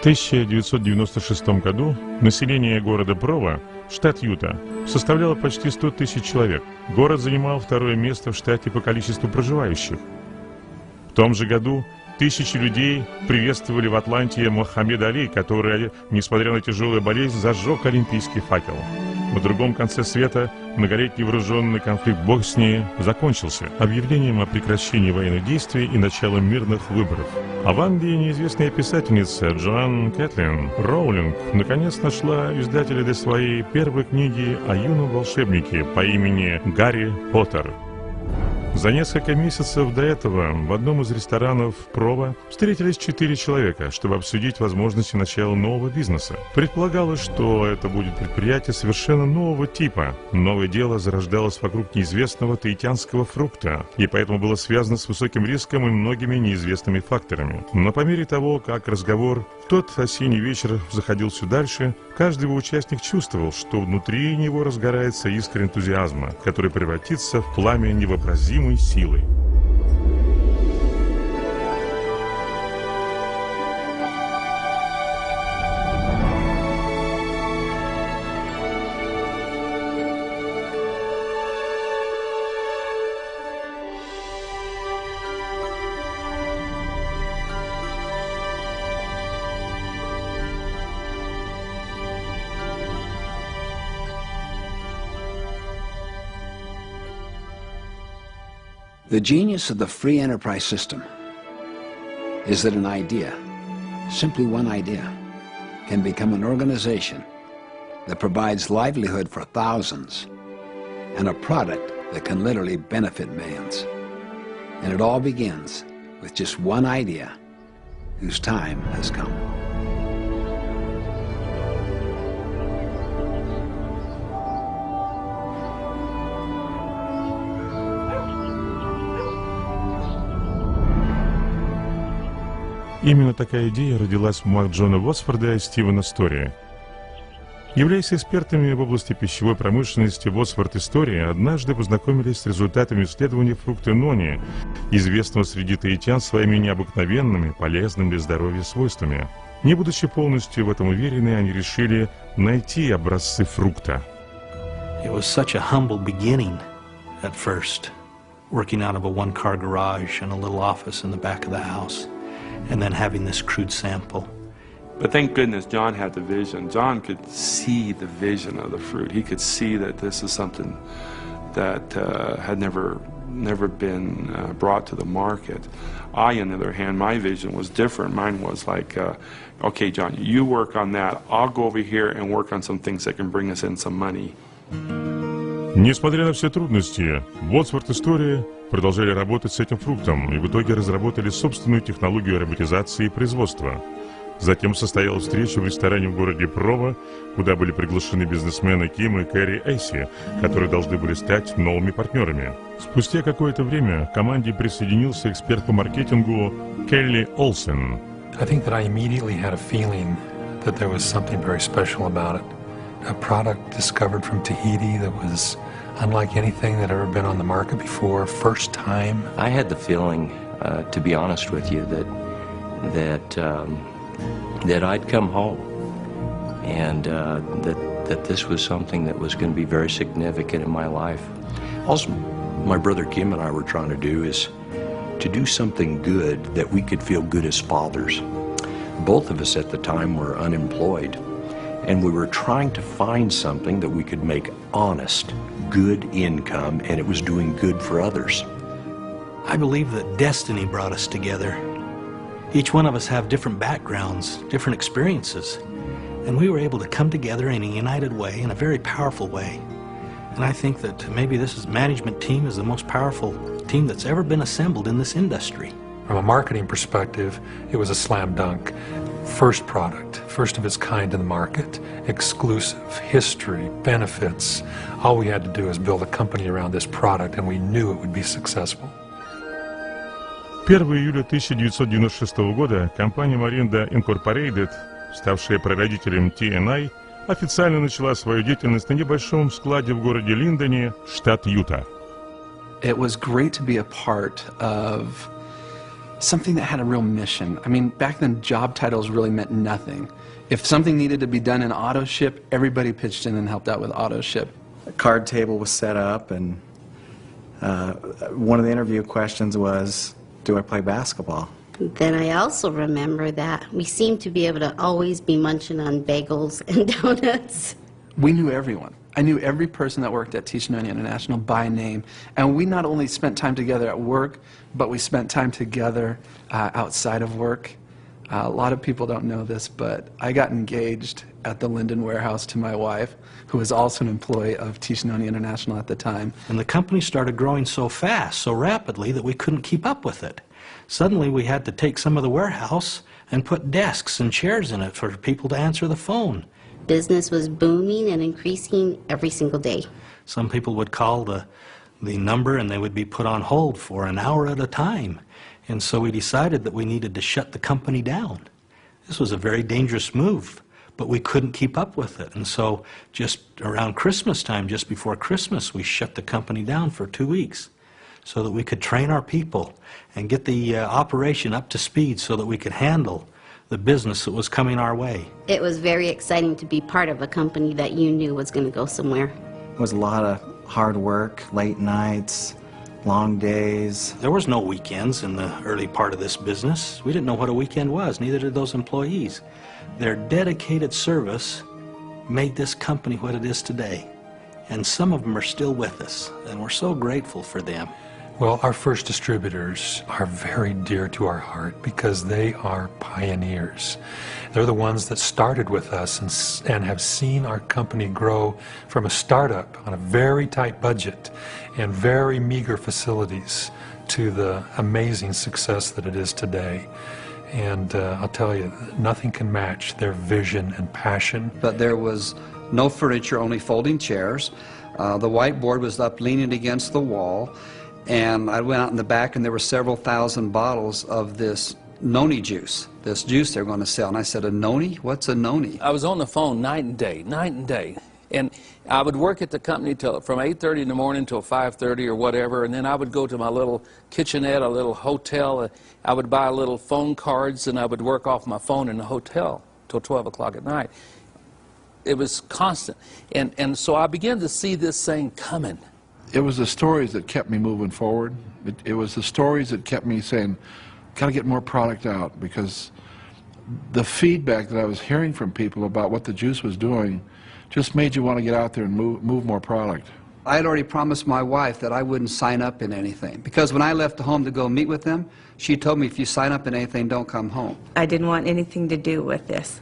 В 1996 году население города Прово, штат Юта, составляло почти 100 тысяч человек. Город занимал второе место в штате по количеству проживающих. В том же году тысячи людей приветствовали в Атланте Мохаммеда Али, который, несмотря на тяжелую болезнь, зажег олимпийский факел. На другом конце света многолетний вооруженный конфликт в Боснии закончился объявлением о прекращении военных действий и началом мирных выборов. А в Англии неизвестная писательница Джоан Кэтлин Роулинг наконец нашла издателя для своей первой книги о юном волшебнике по имени Гарри Поттер. За несколько месяцев до этого в одном из ресторанов Прово встретились 4 человека, чтобы обсудить возможности начала нового бизнеса. Предполагалось, что это будет предприятие совершенно нового типа. Новое дело зарождалось вокруг неизвестного таитянского фрукта, и поэтому было связано с высоким риском и многими неизвестными факторами. Но по мере того, как разговор в тот осенний вечер заходил все дальше, каждый его участник чувствовал, что внутри него разгорается искра энтузиазма, который превратится в пламя невообразимой силой. The genius of the free enterprise system is that an idea, simply one idea, can become an organization that provides livelihood for thousands and a product that can literally benefit millions. And it all begins with just one idea whose time has come. Именно такая идея родилась в умах Джона Восфорда и Стивена Стори. Являясь экспертами в области пищевой промышленности, Восфорд и Стори однажды познакомились с результатами исследования фрукта нони, известного среди таитян своими необыкновенными, полезными для здоровья свойствами. Не будучи полностью в этом уверены, они решили найти образцы фрукта. It was such a humble beginning at first, working out of a one-car garage and a little office in the back of the house. And then having this crude sample. But thank goodness John had the vision. John could see the vision of the fruit. He could see that this is something that had never been brought to the market. I, on the other hand, my vision was different. Mine was like, okay, John, you work on that. I'll go over here and work on some things that can bring us in some money. Несмотря на все трудности, Восфорд и Стори продолжали работать с этим фруктом и в итоге разработали собственную технологию ароматизации и производства. Затем состоялась встреча в ресторане в городе Прово, куда были приглашены бизнесмены Ким и Кэрри Эйси, которые должны были стать новыми партнерами. Спустя какое-то время к команде присоединился эксперт по маркетингу Келли Олсен. I think that I immediately had a feeling that there was something very special about it. A product discovered from Tahiti that was unlike anything that had ever been on the market before, first time. I had the feeling, to be honest with you, that I'd come home, and that this was something that was going to be very significant in my life. Also, my brother Kim and I were trying to do is to do something good that we could feel good as fathers. Both of us at the time were unemployed. And we were trying to find something that we could make honest, good income, and it was doing good for others. I believe that destiny brought us together. Each one of us have different backgrounds, different experiences, and we were able to come together in a united way, in a very powerful way. And I think that maybe this management team is the most powerful team that's ever been assembled in this industry. From a marketing perspective, it was a slam dunk. First product, first of its kind in the market, exclusive, history, benefits. All we had to do is build a company around this product, and we knew it would be successful. 1 июля 1996 года компания Моринда Incorporated, ставшая прародителем TNI, официально начала свою деятельность на небольшом складе в городе Линдоне, штат Юта. It was great to be a part of something that had a real mission. I mean, back then job titles really meant nothing. If something needed to be done in auto ship, everybody pitched in and helped out with auto ship. A card table was set up, and one of the interview questions was, do I play basketball? Then I also remember that we seemed to be able to always be munching on bagels and donuts. We knew everyone. I knew every person that worked at Taittian Noni International by name, and we not only spent time together at work, but we spent time together outside of work. A lot of people don't know this, but I got engaged at the Linden warehouse to my wife, who was also an employee of Taittian Noni International at the time. And the company started growing so fast, so rapidly, that we couldn't keep up with it. Suddenly we had to take some of the warehouse and put desks and chairs in it for people to answer the phone. Business was booming and increasing every single day. Some people would call the number and they would be put on hold for an hour at a time. And so we decided that we needed to shut the company down. This was a very dangerous move, but we couldn't keep up with it. And so just around Christmas time, just before Christmas, we shut the company down for 2 weeks so that we could train our people and get the operation up to speed so that we could handle the business that was coming our way. It was very exciting to be part of a company that you knew was going to go somewhere. It was a lot of hard work, late nights, long days. There was no weekends in the early part of this business. We didn't know what a weekend was, neither did those employees. Their dedicated service made this company what it is today. And some of them are still with us, and we're so grateful for them. Well, our first distributors are very dear to our heart because they are pioneers. They're the ones that started with us and have seen our company grow from a startup on a very tight budget and very meager facilities to the amazing success that it is today. And I'll tell you, nothing can match their vision and passion. But there was no furniture, only folding chairs. The whiteboard was up leaning against the wall. And I went out in the back, and there were several thousand bottles of this noni juice, this juice they're going to sell. And I said, a noni? What's a noni? I was on the phone night and day. And I would work at the company from 8:30 in the morning till 5:30 or whatever, and then I would go to my little kitchenette, a little hotel. I would buy little phone cards, and I would work off my phone in the hotel till 12 o'clock at night. It was constant. And so I began to see this thing coming. It was the stories that kept me moving forward. It was the stories that kept me saying, gotta get more product out, because the feedback that I was hearing from people about what the juice was doing just made you want to get out there and move more product. I had already promised my wife that I wouldn't sign up in anything, because when I left the home to go meet with them, she told me, if you sign up in anything, don't come home. I didn't want anything to do with this.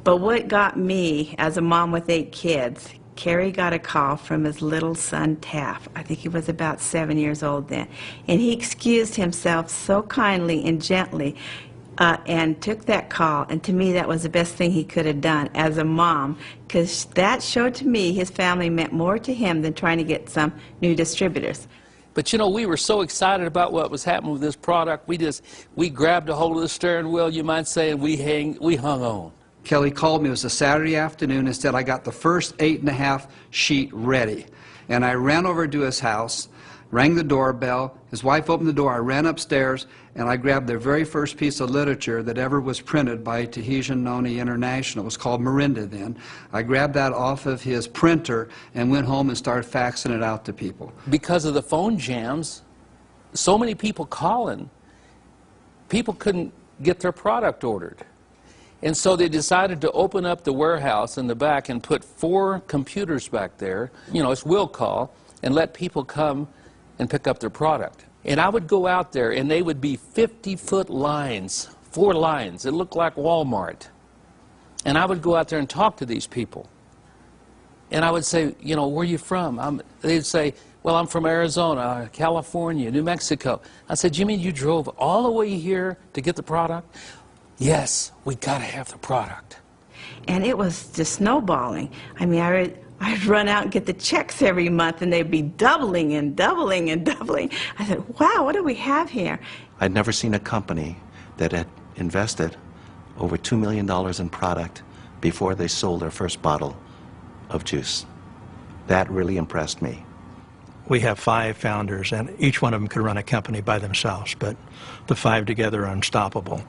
But what got me, as a mom with 8 kids, Kerry got a call from his little son, Taff. I think he was about 7 years old then. And he excused himself so kindly and gently and took that call. And to me, that was the best thing he could have done as a mom, because that showed to me his family meant more to him than trying to get some new distributors. But you know, we were so excited about what was happening with this product, we grabbed a hold of the steering wheel, you might say, and we hung on. Kelly called me, it was a Saturday afternoon, and said, I got the first 8.5 sheet ready. And I ran over to his house, rang the doorbell, his wife opened the door, I ran upstairs, and I grabbed their very first piece of literature that ever was printed by Taittian Noni International. It was called Morинda then. I grabbed that off of his printer and went home and started faxing it out to people. Because of the phone jams, so many people calling, people couldn't get their product ordered. And so they decided to open up the warehouse in the back and put 4 computers back there, you know, it's will call, and let people come and pick up their product. And I would go out there, and they would be 50-foot lines, 4 lines. It looked like Walmart. And I would go out there and talk to these people. And I would say, you know, where are you from? They'd say, well, I'm from Arizona, California, New Mexico. I said, you mean you drove all the way here to get the product? Yes, we got to have the product. And it was just snowballing. I mean, I'd run out and get the checks every month, and they'd be doubling and doubling and doubling. I said, wow, what do we have here? I'd never seen a company that had invested over $2 million in product before they sold their first bottle of juice. That really impressed me. we have 5 founders, and each one of them could run a company by themselves, but the 5 together are unstoppable.